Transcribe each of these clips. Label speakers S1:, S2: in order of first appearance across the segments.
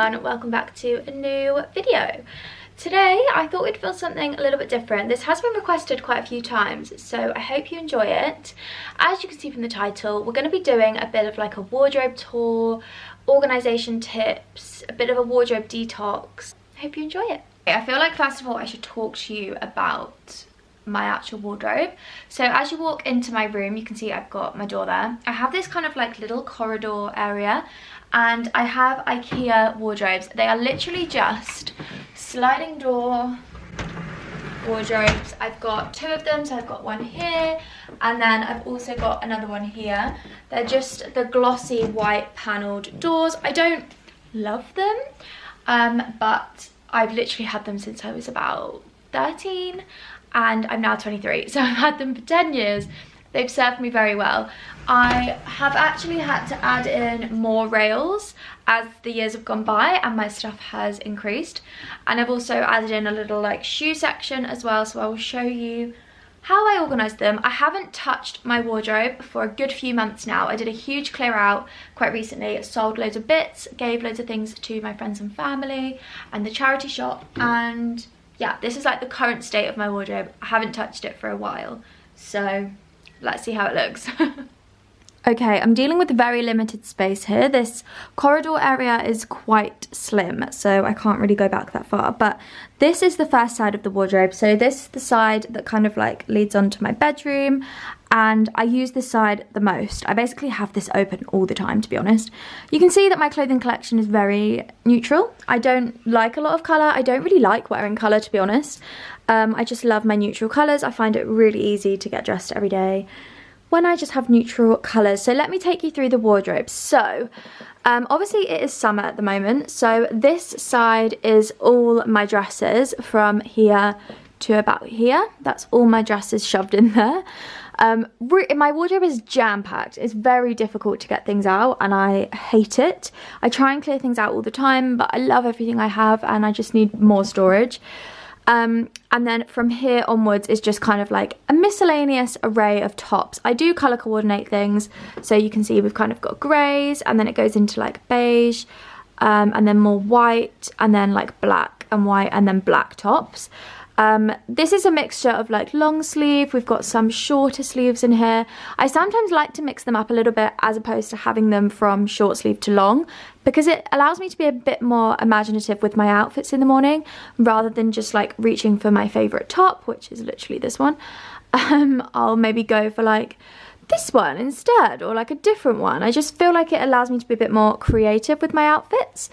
S1: everyone, welcome back to a new video. Today I thought we'd film something a little bit different. This has been requested quite a few times, so I hope you enjoy it. As you can see from the title, we're going to be doing a bit of like a wardrobe tour, organisation tips, a bit of a wardrobe detox. I hope you enjoy it. I feel like first of all I should talk to you about my actual wardrobe. So as you walk into my room, you can see I've got my door there. I have this kind of like little corridor area and I have IKEA wardrobes. They are literally just sliding door wardrobes. I've got two of them, so I've got one here and then I've also got another one here. They're just the glossy white panelled doors. I don't love them, but I've literally had them since I was about 13 and I'm now 23, so I've had them for 10 years. They've served me very well. I have actually had to add in more rails as the years have gone by and my stuff has increased. And I've also added in a little like shoe section as well, so I will show you how I organise them. I haven't touched my wardrobe for a good few months now. I did a huge clear out quite recently, sold loads of bits, gave loads of things to my friends and family and the charity shop, and yeah, this is like the current state of my wardrobe. I haven't touched it for a while, so let's see how it looks. Okay, I'm dealing with very limited space here. This corridor area is quite slim, so I can't really go back that far, but this is the first side of the wardrobe. So this is the side that kind of like leads onto my bedroom, and I use this side the most. I basically have this open all the time, to be honest. You can see that my clothing collection is very neutral. I don't like a lot of colour. I don't really like wearing colour, to be honest. I just love my neutral colours. I find it really easy to get dressed every day when I just have neutral colours. So let me take you through the wardrobe. So obviously it is summer at the moment, so this side is all my dresses from here to about here. That's all my dresses shoved in there. My wardrobe is jam-packed. It's very difficult to get things out and I hate it. I try and clear things out all the time, but I love everything I have and I just need more storage. And then from here onwards is just kind of like a miscellaneous array of tops. I do colour coordinate things, so you can see we've kind of got greys and then it goes into like beige, and then more white and then like black and white and then black tops. This is a mixture of like long sleeve, we've got some shorter sleeves in here. I sometimes like to mix them up a little bit as opposed to having them from short sleeve to long, because it allows me to be a bit more imaginative with my outfits in the morning rather than just like reaching for my favourite top, which is literally this one. I'll maybe go for like this one instead, or like a different one. I just feel like it allows me to be a bit more creative with my outfits,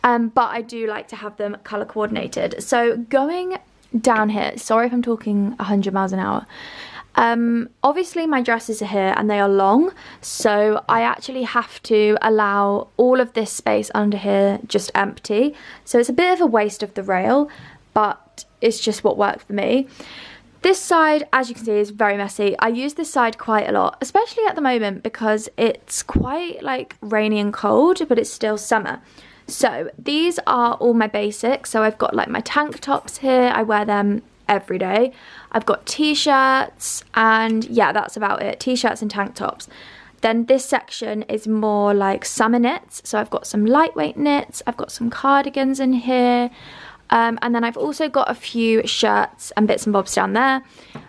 S1: but I do like to have them colour coordinated. So going down here, sorry if I'm talking 100 miles an hour. Obviously my dresses are here and they are long, so I actually have to allow all of this space under here just empty. So it's a bit of a waste of the rail, but it's just what worked for me. This side, as you can see, is very messy. I use this side quite a lot, especially at the moment because it's quite like rainy and cold, but it's still summer. So these are all my basics. So I've got like my tank tops here. I wear them every day. I've got t-shirts and yeah, that's about it. T-shirts and tank tops. Then this section is more like summer knits. So I've got some lightweight knits. I've got some cardigans in here. And then I've also got a few shirts and bits and bobs down there.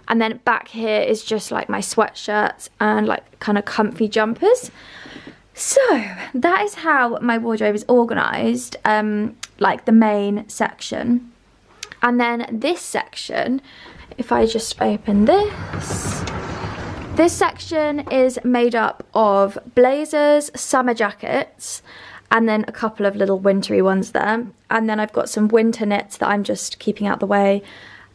S1: And then back here is just like my sweatshirts and like kind of comfy jumpers. So that is how my wardrobe is organised, like the main section. And then this section, if I just open this section is made up of blazers, summer jackets, and then a couple of little wintry ones there. And then I've got some winter knits that I'm just keeping out the way,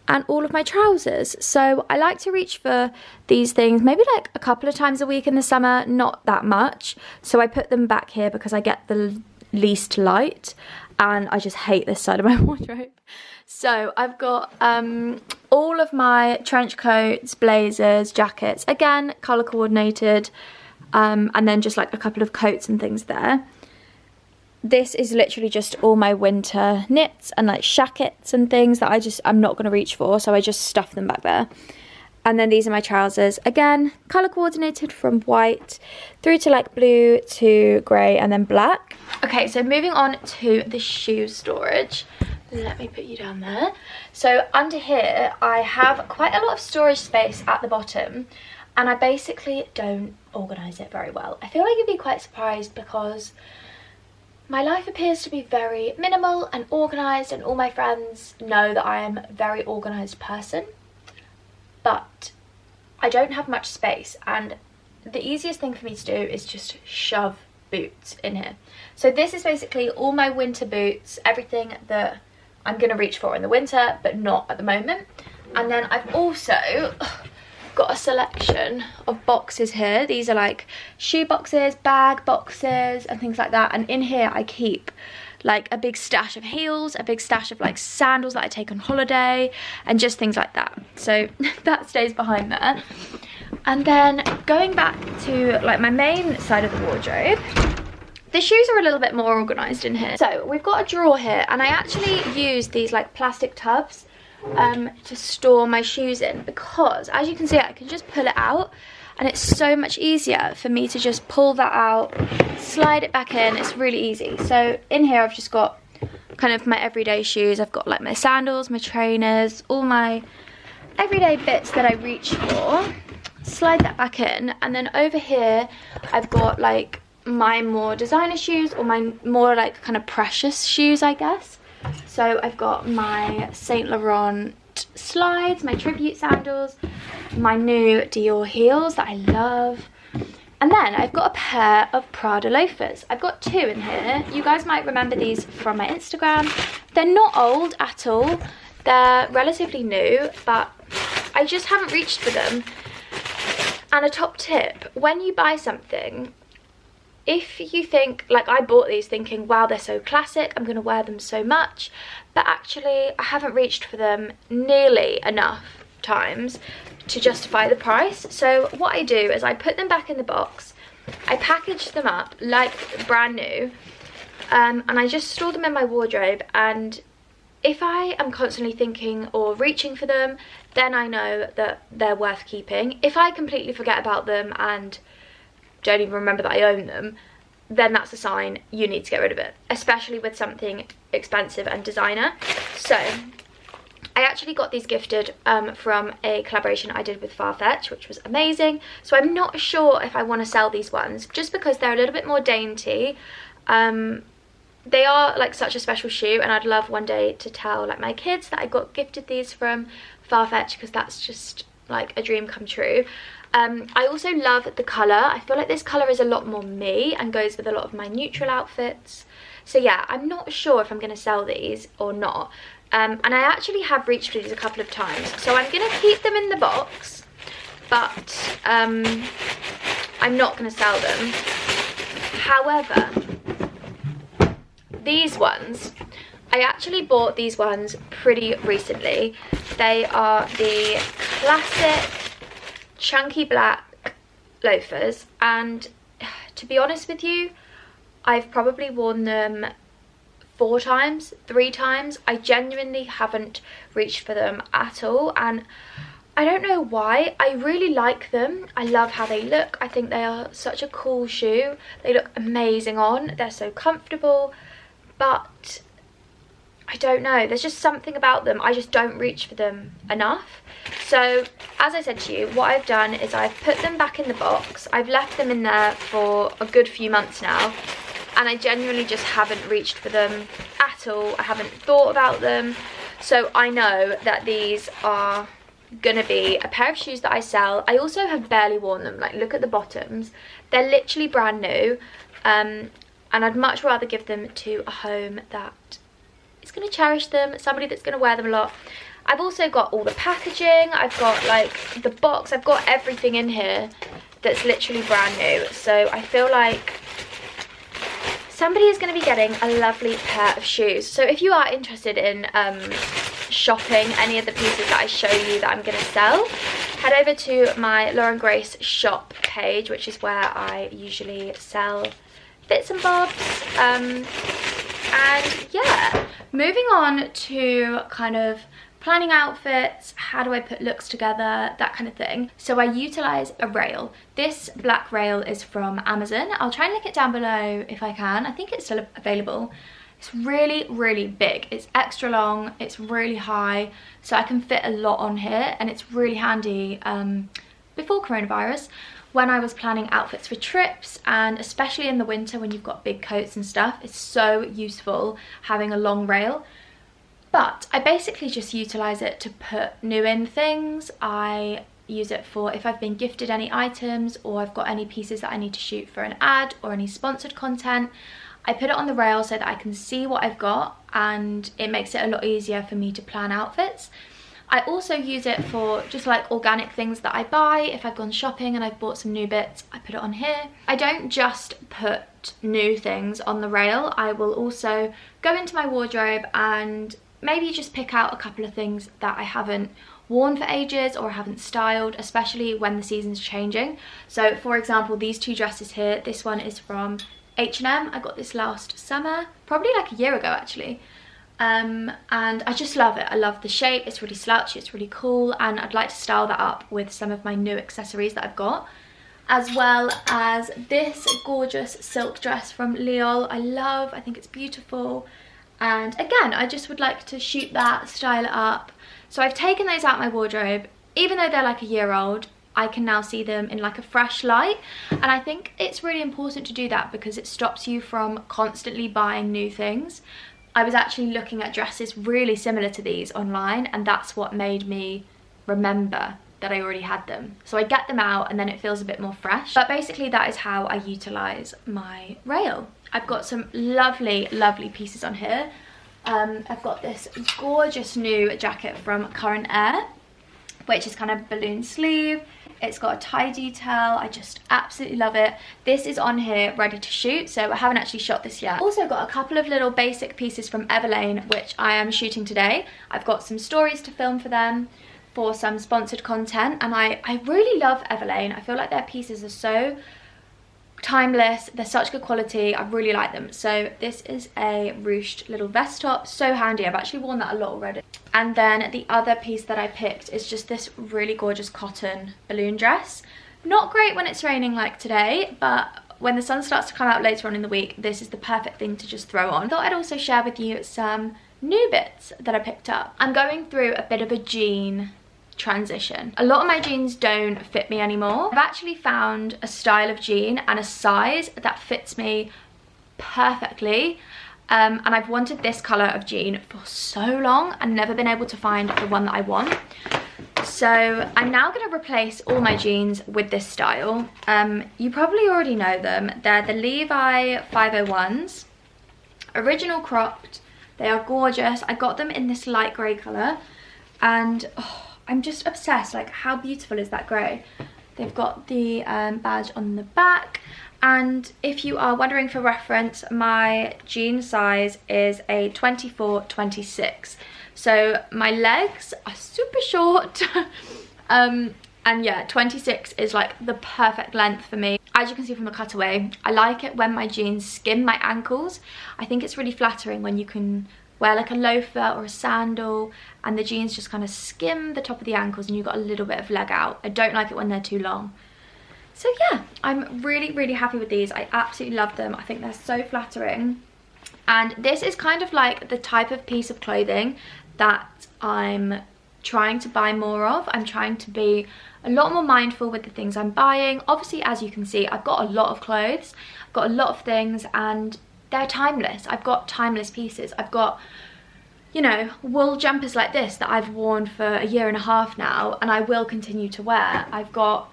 S1: and all of my trousers. So I like to reach for these things maybe like a couple of times a week in the summer, not that much. So I put them back here because I get the least light and I just hate this side of my wardrobe. So I've got all of my trench coats, blazers, jackets, again colour coordinated, and then just like a couple of coats and things there. This is literally just all my winter knits and like shackets and things that I'm not going to reach for, so I just stuff them back there. And then these are my trousers. Again, colour coordinated from white through to like blue to grey and then black. Okay, so moving on to the shoe storage. Let me put you down there. So under here, I have quite a lot of storage space at the bottom, and I basically don't organise it very well. I feel like you'd be quite surprised because my life appears to be very minimal and organised, and all my friends know that I am a very organised person. But I don't have much space, and the easiest thing for me to do is just shove boots in here. So this is basically all my winter boots, everything that I'm going to reach for in the winter, but not at the moment. And then I've also got a selection of boxes here. These are like shoe boxes, bag boxes and things like that. And in here I keep like a big stash of heels, a big stash of like sandals that I take on holiday and just things like that. So that stays behind there. And then going back to like my main side of the wardrobe, the shoes are a little bit more organised in here. So we've got a drawer here, and I actually use these like plastic tubs to store my shoes in, because as you can see I can just pull it out and it's so much easier for me to just pull that out, slide it back in. It's really easy. So in here I've just got kind of my everyday shoes. I've got like my sandals, my trainers, all my everyday bits that I reach for. Slide that back in, and then over here I've got like my more designer shoes, or my more like kind of precious shoes, I guess. So I've got my Saint Laurent slides, my tribute sandals, my new Dior heels that I love, and then I've got a pair of Prada loafers. I've got two in here. You guys might remember these from my Instagram. They're not old at all, they're relatively new, but I just haven't reached for them. And a top tip, when you buy something, if you think, like I bought these thinking, wow, they're so classic, I'm going to wear them so much, but actually I haven't reached for them nearly enough times to justify the price. So what I do is I put them back in the box, I package them up like brand new, and I just store them in my wardrobe. And if I am constantly thinking or reaching for them, then I know that they're worth keeping. If I completely forget about them and don't even remember that I own them, then that's a sign you need to get rid of it, especially with something expensive and designer. So I actually got these gifted from a collaboration I did with Farfetch, which was amazing. So I'm not sure if I want to sell these ones, just because they're a little bit more dainty. They are like such a special shoe, and I'd love one day to tell like my kids that I got gifted these from Farfetch, because that's just like a dream come true. I also love the colour. I feel like this colour is a lot more me and goes with a lot of my neutral outfits. So yeah, I'm not sure if I'm going to sell these or not. And I actually have reached for these a couple of times. So I'm going to keep them in the box, but I'm not going to sell them. However, these ones, I actually bought these ones pretty recently. They are the classic chunky black loafers, and to be honest with you, I've probably worn them 3 times. I genuinely haven't reached for them at all, and I don't know why. I really like them. I love how they look. I think they are such a cool shoe. They look amazing on. They're so comfortable, but I don't know, there's just something about them. I just don't reach for them enough. So as I said to you, what I've done is I've put them back in the box. I've left them in there for a good few months now, and I genuinely just haven't reached for them at all. I haven't thought about them. So I know that these are gonna be a pair of shoes that I sell. I also have barely worn them. Like, look at the bottoms. They're literally brand new. And I'd much rather give them to a home that is going to cherish them, somebody that's going to wear them a lot. I've also got all the packaging, I've got like the box, I've got everything in here that's literally brand new. So I feel like somebody is going to be getting a lovely pair of shoes. So if you are interested in shopping any of the pieces that I show you that I'm going to sell, head over to my Lauren Grace shop page, which is where I usually sell bits and bobs. And yeah, moving on to kind of planning outfits, how do I put looks together, that kind of thing. So I utilize a rail. This black rail is from Amazon. I'll try and link it down below if I can. I think it's still available. It's really, really big. It's extra long, it's really high, so I can fit a lot on here, and it's really handy before coronavirus when I was planning outfits for trips, and especially in the winter when you've got big coats and stuff. It's so useful having a long rail. But I basically just utilize it to put new in things. I use it for if I've been gifted any items, or I've got any pieces that I need to shoot for an ad or any sponsored content. I put it on the rail so that I can see what I've got, and it makes it a lot easier for me to plan outfits. I also use it for just like organic things that I buy. If I've gone shopping and I've bought some new bits, I put it on here. I don't just put new things on the rail. I will also go into my wardrobe and maybe just pick out a couple of things that I haven't worn for ages or haven't styled, especially when the season's changing. So for example, these two dresses here, this one is from H&M. I got this last summer, probably like a year ago actually, and I just love it. I love the shape, it's really slouchy, it's really cool, and I'd like to style that up with some of my new accessories that I've got, as well as this gorgeous silk dress from Leol. I think it's beautiful, and again, I just would like to shoot that, style it up. So I've taken those out my wardrobe. Even though they're like a year old, I can now see them in like a fresh light, and I think it's really important to do that because it stops you from constantly buying new things. I was actually looking at dresses really similar to these online, and that's what made me remember that I already had them. So I get them out and then it feels a bit more fresh. But basically that is how I utilize my rail. I've got some lovely, lovely pieces on here. I've got this gorgeous new jacket from Current Air, which is kind of balloon sleeve. It's got a tie detail. I just absolutely love it. This is on here ready to shoot, so I haven't actually shot this yet. Also got a couple of little basic pieces from Everlane, which I am shooting today. I've got some stories to film for them for some sponsored content, and I really love Everlane. I feel like their pieces are so timeless, they're such good quality, I really like them. So this is a ruched little vest top, so handy. I've actually worn that a lot already. And then the other piece that I picked is just this really gorgeous cotton balloon dress. Not great when it's raining like today, but when the sun starts to come out later on in the week, this is the perfect thing to just throw on. I thought I'd also share with you some new bits that I picked up. I'm going through a bit of a jean transition. A lot of my jeans don't fit me anymore. I've actually found a style of jean and a size that fits me perfectly, and I've wanted this colour of jean for so long and never been able to find the one that I want. So I'm now going to replace all my jeans with this style. You probably already know them. They're the Levi 501s, original cropped. They are gorgeous. I got them in this light grey colour, and I'm just obsessed. Like, how beautiful is that grey? They've got the badge on the back, and if you are wondering for reference, my jean size is a 24-26. So my legs are super short, and yeah, 26 is like the perfect length for me. As you can see from the cutaway, I like it when my jeans skim my ankles. I think it's really flattering when you can wear like a loafer or a sandal and the jeans just kind of skim the top of the ankles and you've got a little bit of leg out. I don't like it when they're too long. So yeah, I'm really, really happy with these. I absolutely love them. I think they're so flattering. And this is kind of like the type of piece of clothing that I'm trying to buy more of. I'm trying to be a lot more mindful with the things I'm buying. Obviously, as you can see, I've got a lot of clothes. I've got a lot of things and they're timeless. I've got timeless pieces. I've got, you know, wool jumpers like this that I've worn for a year and a half now and I will continue to wear. I've got,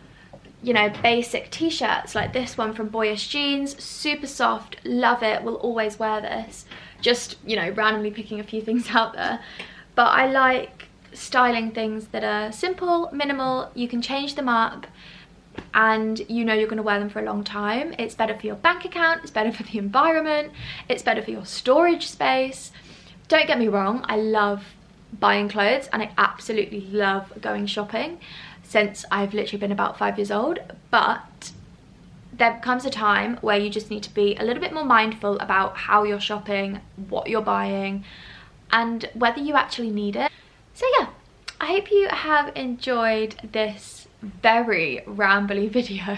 S1: you know, basic t-shirts like this one from Boyish Jeans, super soft, love it, will always wear this. Just, you know, randomly picking a few things out there. But I like styling things that are simple, minimal, you can change them up and you know you're going to wear them for a long time. It's better for your bank account, it's better for the environment, it's better for your storage space. Don't get me wrong, I love buying clothes and I absolutely love going shopping since I've literally been about 5 years old, but there comes a time where you just need to be a little bit more mindful about how you're shopping, what you're buying, and whether you actually need it. So yeah, I hope you have enjoyed this very rambly video.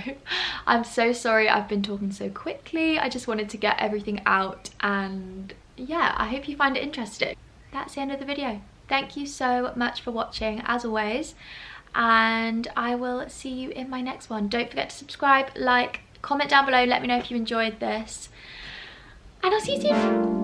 S1: I'm so sorry I've been talking so quickly. I just wanted to get everything out, and yeah, I hope you find it interesting. That's the end of the video. Thank you so much for watching, as always, and I will see you in my next one. Don't forget to subscribe, like, comment down below, let me know if you enjoyed this, and I'll see you soon.